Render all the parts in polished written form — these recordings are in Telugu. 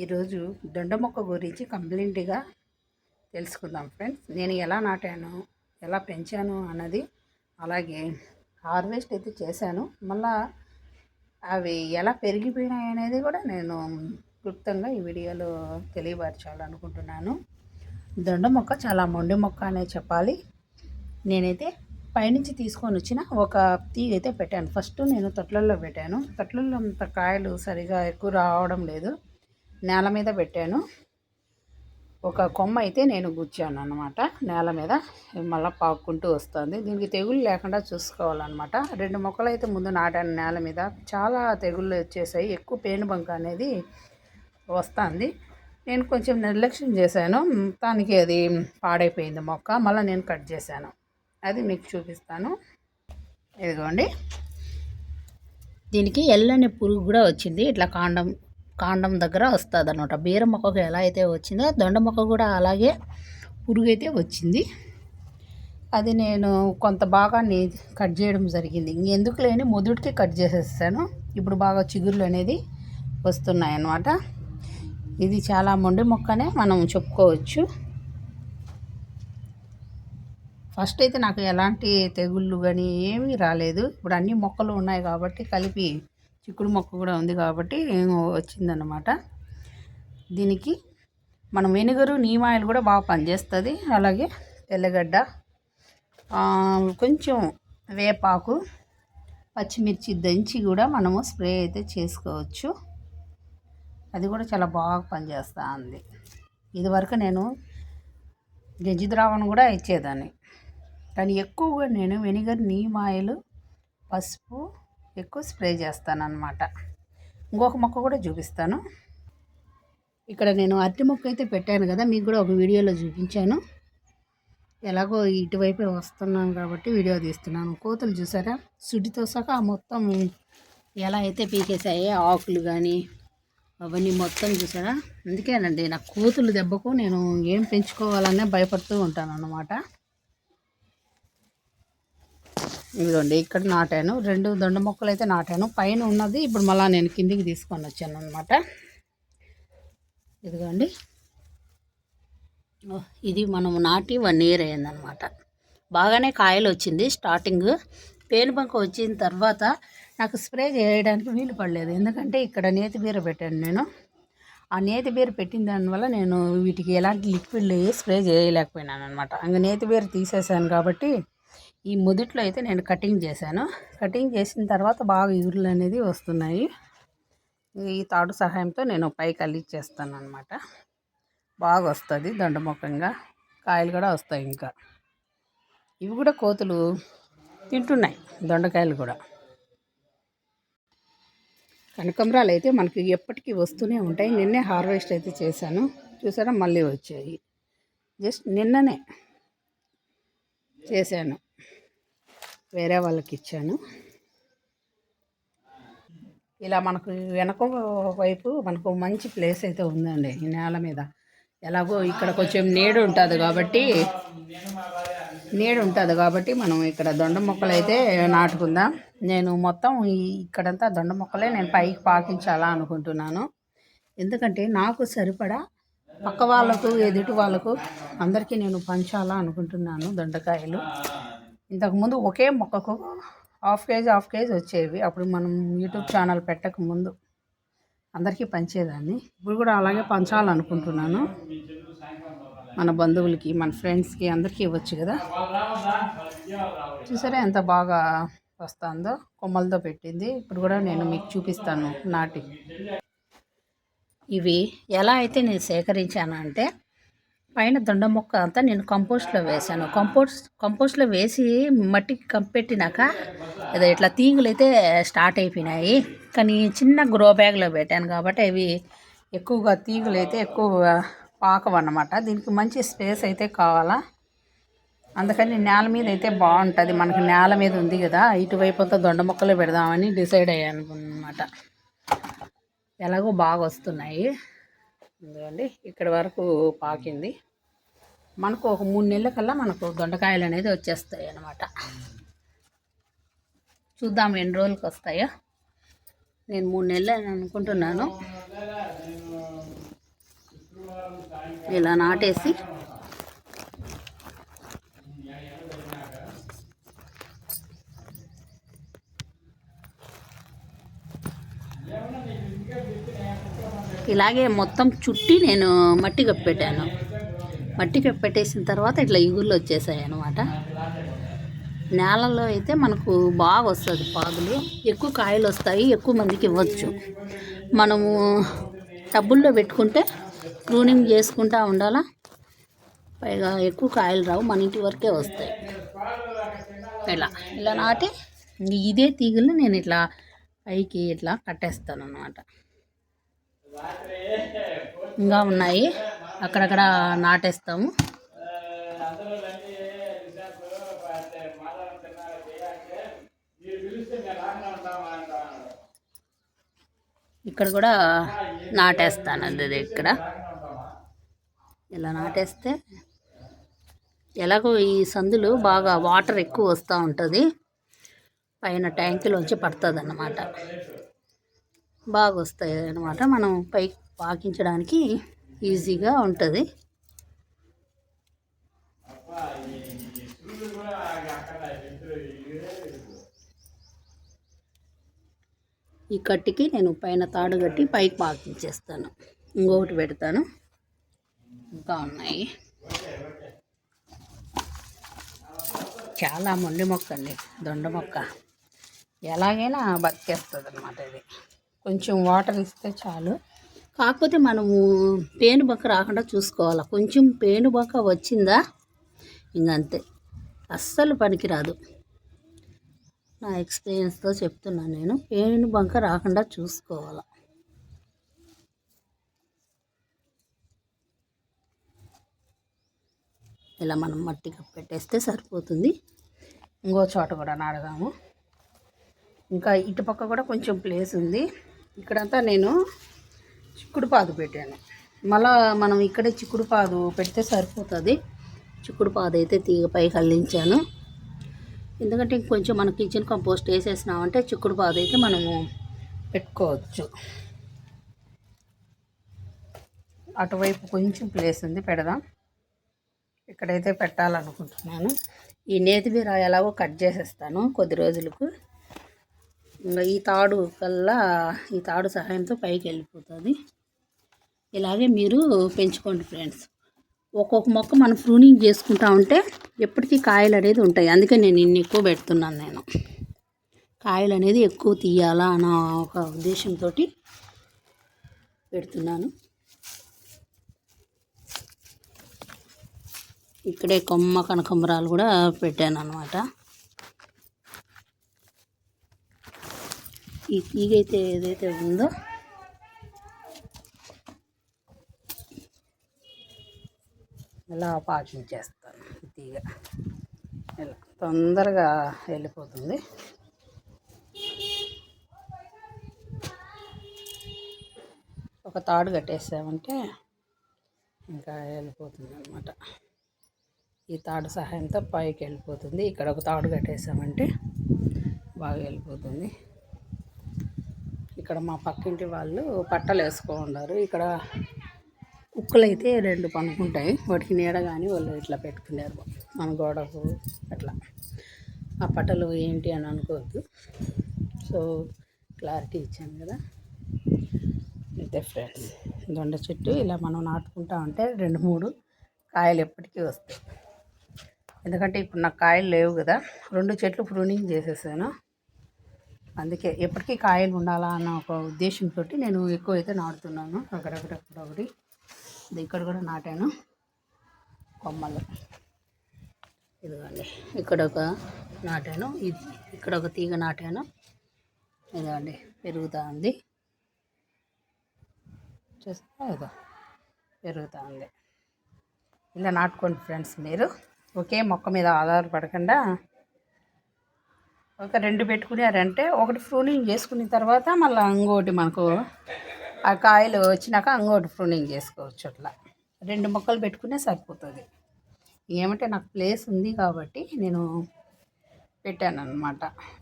ఈరోజు దొండ మొక్క గురించి కంప్లీట్గా తెలుసుకుందాం ఫ్రెండ్స్. నేను ఎలా నాటాను, ఎలా పెంచాను అన్నది, అలాగే హార్వెస్ట్ అయితే చేశాను, మళ్ళా అవి ఎలా పెరిగిపోయినాయి అనేది కూడా నేను క్లుప్తంగా ఈ వీడియోలో తెలియపరచాలనుకుంటున్నాను. దొండ మొక్క చాలా మొండి మొక్క అనే చెప్పాలి. నేనైతే పైనుంచి తీసుకొని వచ్చిన ఒక తీగ అయితే పెట్టాను. ఫస్ట్ నేను తొట్లల్లో పెట్టాను. తొట్లల్లో అంత కాయలు సరిగా ఎక్కువ రావడం లేదు, నేల మీద పెట్టాను. ఒక కొమ్మ అయితే నేను గుచ్చాను అన్నమాట నేల మీద, మళ్ళీ పాక్కుంటూ వస్తుంది. దీనికి తెగుళ్ళు లేకుండా చూసుకోవాలన్నమాట. 2 మొక్కలు అయితే ముందు నాటాను నేల మీద, చాలా తెగుళ్ళు వచ్చేసాయి, ఎక్కువ పేనుబంక అనేది వస్తుంది. నేను కొంచెం నిర్లక్ష్యం చేశాను, మొత్తానికి అది పాడైపోయింది మొక్క. మళ్ళీ నేను కట్ చేశాను, అది మీకు చూపిస్తాను. ఇదిగోండి, దీనికి ఎల్లని పురుగు కూడా వచ్చింది, ఇట్లా కాండం దగ్గర వస్తుంది అనమాట. బీర మొక్కకు ఎలా అయితే వచ్చిందో దొండ మొక్క కూడా అలాగే పురుగు అయితే వచ్చింది. అది నేను కొంత భాగాన్ని కట్ చేయడం జరిగింది. ఇంకెందుకు లేని మొదటికి కట్ చేసేసాను. ఇప్పుడు బాగా చిగుర్లు అనేది వస్తున్నాయి అన్నమాట. ఇది చాలా మొండి మొక్కనే మనం చెప్పుకోవచ్చు. ఫస్ట్ అయితే నాకు ఎలాంటి తెగుళ్ళు కానీ ఏమీ రాలేదు. ఇప్పుడు అన్ని మొక్కలు ఉన్నాయి కాబట్టి, కలిపి చిక్కుడు మొక్క కూడా ఉంది కాబట్టి వచ్చిందన్నమాట. దీనికి మనం వెనిగరు, నీమ్ ఆయిల్ కూడా బాగా పనిచేస్తుంది. అలాగే తెల్లగడ్డ, కొంచెం వేపాకు, పచ్చిమిర్చి దంచి కూడా మనము స్ప్రే అయితే చేసుకోవచ్చు. అది కూడా చాలా బాగా పనిచేస్తూ ఉంది. ఇదివరకు నేను గంజి ద్రావణం కూడా ఇచ్చేదాన్ని, కానీ ఎక్కువగా నేను వెనిగర్, నీమ్ ఆయిల్, పసుపు ఎక్కువ స్ప్రే చేస్తాను అన్నమాట. ఇంకొక మొక్క కూడా చూపిస్తాను. ఇక్కడ నేను అరటి మొక్క అయితే పెట్టాను కదా, మీకు కూడా ఒక వీడియోలో చూపించాను. ఎలాగో ఇటువైపే వస్తున్నాను కాబట్టి వీడియో తీస్తున్నాను. కోతులు చూసారా, సుడితో సహా మొత్తం ఎలా అయితే పీకేసాయో ఆకులు కానీ అవన్నీ మొత్తం చూసారా. అందుకేనండి నాకు కోతులు దెబ్బకు నేను ఏం పెంచుకోవాలనే భయపడుతూ ఉంటాను అన్నమాట. ఇదిగోండి, ఇక్కడ నాటాను 2 దొండ మొక్కలు అయితే నాటాను. పైన ఉన్నది ఇప్పుడు మళ్ళీ నేను కిందికి తీసుకొని వచ్చాను అనమాట. ఇదిగోండి, ఇది మనం నాటి 1 ఇయర్ అయిందనమాట. బాగానే కాయలు వచ్చింది. స్టార్టింగ్ పేనుబంక వచ్చిన తర్వాత నాకు స్ప్రే చేయడానికి వీలు పడలేదు, ఎందుకంటే ఇక్కడ నేతి బీర పెట్టాను నేను. ఆ నేతి బీర పెట్టిన దానివల్ల నేను వీటికి ఎలాంటి లిక్విడ్ స్ప్రే చేయలేకపోయినాను అనమాట. ఇంకా నేతి బీర తీసేసాను కాబట్టి ఈ మొదట్లో అయితే నేను కటింగ్ చేశాను. కటింగ్ చేసిన తర్వాత బాగా ఇగురులు అనేది వస్తున్నాయి. ఈ తాడు సహాయంతో నేను పైకి అల్లిచ్చేస్తాను అనమాట. బాగా వస్తుంది దొండమొక్కంగా, కాయలు కూడా వస్తాయి. ఇంకా ఇవి కూడా కోతులు తింటున్నాయి, దొండకాయలు కూడా. కనకంబరాలు అయితే మనకి ఎప్పటికీ వస్తూనే ఉంటాయి. నిన్నే హార్వెస్ట్ అయితే చేశాను, చూసారా మళ్ళీ వచ్చాయి. జస్ట్ నిన్ననే చేశాను, వేరే వాళ్ళకి ఇచ్చాను. ఇలా మనకు వెనక వైపు మనకు మంచి ప్లేస్ అయితే ఉందండి ఈ నేల మీద. ఎలాగో ఇక్కడ కొంచెం నీడ ఉంటుంది కాబట్టి మనం ఇక్కడ దొండ మొక్కలు అయితే నాటుకుందాం. నేను మొత్తం ఇక్కడంతా దొండ మొక్కలే నేను పైకి పాకించాలా అనుకుంటున్నాను, ఎందుకంటే నాకు సరిపడా పక్క వాళ్ళకు, ఎదుటి వాళ్ళకు, అందరికీ నేను పంచాలా అనుకుంటున్నాను దొండకాయలు. ఇంతకుముందు ఒకే మొక్కకు హాఫ్ కేజీ వచ్చేవి. అప్పుడు మనం యూట్యూబ్ ఛానల్ పెట్టక ముందు అందరికీ పంచేదాన్ని. ఇప్పుడు కూడా అలాగే పంచాలనుకుంటున్నాను. మన బంధువులకి, మన ఫ్రెండ్స్కి అందరికీ ఇవ్వచ్చు కదా. చూసారా ఎంత బాగా వస్తుందో, కొమ్మలతో పెట్టింది. ఇప్పుడు కూడా నేను మీకు చూపిస్తాను నాటి. ఇవి ఎలా అయితే నేను సేకరించాను అంటే, పైన దొండ మొక్క అంతా నేను కంపోస్ట్లో వేసాను. కంపోస్ట్లో వేసి మట్టికి కంపెట్టినాక ఏదో ఇట్లా తీగులు అయితే స్టార్ట్ అయిపోయినాయి. కానీ చిన్న గ్రో బ్యాగ్లో పెట్టాను కాబట్టి అవి ఎక్కువగా తీగులు అయితే ఎక్కువ పాకవన్నమాట. దీనికి మంచి స్పేస్ అయితే కావాలా, అందుకని నేల మీద అయితే బాగుంటుంది. మనకి నేల మీద ఉంది కదా, ఇటువైపు అంతా దొండ మొక్కలు పెడదామని డిసైడ్ అయ్యాను అనమాట. ఎలాగో బాగా వస్తున్నాయి. ఎందుకండి ఇక్కడ వరకు పాకింది. మనకు ఒక 3 నెలల కల్లా మనకు దొండకాయలు అనేది వచ్చేస్తాయి అన్నమాట. చూద్దాం ఎన్ని రోజులకి వస్తాయో. నేను 3 నెలలు అని అనుకుంటున్నాను. ఇలా నాటేసి ఇలాగే మొత్తం చుట్టి నేను మట్టి కప్పెట్టాను. మట్టి కప్పెట్టేసిన తర్వాత ఇట్లా ఇగుళ్ళు వచ్చేసాయి అన్నమాట. నేలలో అయితే మనకు బాగా వస్తుంది పాదులు, ఎక్కువ కాయలు వస్తాయి, ఎక్కువ మందికి ఇవ్వచ్చు. మనము టబ్బుల్లో పెట్టుకుంటే ప్రూనింగ్ చేసుకుంటూ ఉండాలా, పైగా ఎక్కువ కాయలు రావు, మన ఇంటి వరకే వస్తాయి. ఇలా నాటి ఇదే తీగలు నేను ఇట్లా పైకి ఇట్లా కట్టేస్తాను అన్నమాట. ఇంకా ఉన్నాయి, అక్కడక్కడ నాటేస్తాము. ఇక్కడ కూడా నాటేస్తాను. అది ఇక్కడ ఇలా నాటేస్తే ఎలాగో ఈ సందులు బాగా వాటర్ ఎక్కువ వస్తూ ఉంటుంది, పైన ట్యాంకులోంచి పడుతుంది అన్నమాట. బాగా వస్తాయి అన్నమాట, మనం పైకి పాకించడానికి ఈజీగా ఉంటుంది. ఈ కట్టికి నేను పైన తాడు కట్టి పైకి పాకించేస్తాను, ఇంకొకటి పెడతాను. ఇంకా ఉన్నాయి, చాలా మొండి మొక్క అండి, దొండ మొక్క. ఎలాగైనా బతికేస్తుంది అన్నమాట. ఇది కొంచెం వాటర్ ఇస్తే చాలు, కాకపోతే మనము పేనుబంక రాకుండా చూసుకోవాలి. కొంచెం పేనుబంక వచ్చిందా ఇంకంతే, అస్సలు పనికిరాదు. నా ఎక్స్పీరియన్స్తో చెప్తున్నాను నేను, పేనుబంక రాకుండా చూసుకోవాలి. ఇలా మనం మట్టి కప్పెట్టేస్తే సరిపోతుంది. ఇంకో చోట కూడా నాడదాము. ఇంకా ఇటుపక్క కూడా కొంచెం ప్లేస్ ఉంది, ఇక్కడంతా నేను చిక్కుడు పాదు పెట్టాను. మళ్ళా మనం ఇక్కడే చిక్కుడు పాదు పెడితే సరిపోతుంది. చిక్కుడు పాదు అయితే తీగ పైకి అల్లించాను, ఎందుకంటే ఇంకొంచెం మన కిచెన్ కంపోస్ట్ వేసేసినామంటే చిక్కుడు పాదు అయితే మనము పెట్టుకోవచ్చు. అటువైపు కొంచెం ప్లేస్ ఉంది, పెడదాం. ఇక్కడైతే పెట్టాలనుకుంటున్నాను. ఈ నేతిబీర ఎలాగో కట్ చేసేస్తాను కొద్ది రోజులకు. ఇంకా ఈ తాడు సహాయంతో పైకి వెళ్ళిపోతుంది. ఇలాగే మీరు పెంచుకోండి ఫ్రెండ్స్. ఒక్కొక్క మొక్క మనం ప్రూనింగ్ చేసుకుంటా ఉంటే ఎప్పటికీ కాయలు అనేది ఉంటాయి. అందుకే నేను ఇన్ని ఎక్కువ పెడుతున్నాను. నేను కాయలు అనేది ఎక్కువ తీయాలా అన్న ఒక ఉద్దేశంతో పెడుతున్నాను. ఇక్కడే కొమ్మ కనకంబరాలు కూడా పెట్టాను అన్నమాట. ఈ తీగ అయితే ఏదైతే ఉందో ఇలా పాకించేస్తాను. ఈ తీగ ఇలా తొందరగా వెళ్ళిపోతుంది. ఒక తాడు కట్టేసామంటే ఇంకా వెళ్ళిపోతుంది అన్నమాట. ఈ తాడు సహాయంతో పైకి వెళ్ళిపోతుంది. ఇక్కడ ఒక తాడు కట్టేసామంటే బాగా వెళ్ళిపోతుంది. ఇక్కడ మా పక్కింటి వాళ్ళు పట్టలు వేసుకోన్నారు. ఇక్కడ కుక్కలు అయితే 2 పనుకుంటాయి, వాటికి నీడ కానీ వాళ్ళు ఇట్లా పెట్టుకున్నారు మన గోడకు అట్లా. ఆ పట్టలు ఏంటి అని అనుకోవద్దు, సో క్లారిటీ ఇచ్చాను కదా. అయితే ఫ్రెండ్స్, దొండ చెట్టు ఇలా మనం నాటుకుంటా ఉంటే 2-3 కాయలు ఎప్పటికీ వస్తాయి. ఎందుకంటే ఇప్పుడు నాకు కాయలు లేవు కదా, 2 చెట్లు ప్రూనింగ్ చేసేసాను. అందుకే ఎప్పటికీ కాయలు ఉండాలా అన్న ఒక ఉద్దేశంతో నేను ఎక్కువైతే నాటుతున్నాను. అక్కడొకటి ఇక్కడ కూడా నాటాను కొమ్మలు. ఇదిగోండి, ఇక్కడ ఒక నాటాను, ఇక్కడ ఒక తీగ నాటాను. ఇదిగోండి పెరుగుతూ ఉంది, చూస్తే ఇదో పెరుగుతూ ఉంది. ఇలా నాటుకోండి ఫ్రెండ్స్. మీరు ఒకే మొక్క మీద ఆధారపడకుండా ఒక 2 పెట్టుకున్నారంటే ఒకటి ప్రూనింగ్ చేసుకున్న తర్వాత మళ్ళీ ఇంకోటి మనకు ఆ కాయలు వచ్చినాక ఇంకోటి ప్రూనింగ్ చేసుకోవచ్చు. అట్లా 2 మొక్కలు పెట్టుకునే సరిపోతుంది. ఏమంటే నాకు ప్లేస్ ఉంది కాబట్టి నేను పెట్టాను అన్నమాట.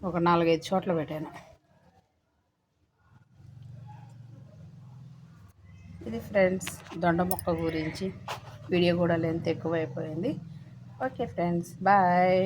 ఒక 4-5 చోట్ల పెట్టాను. ఇది ఫ్రెండ్స్ దొండ మొక్క గురించి. వీడియో కూడా లెంత్ ఎక్కువైపోయింది. Okay friends, bye.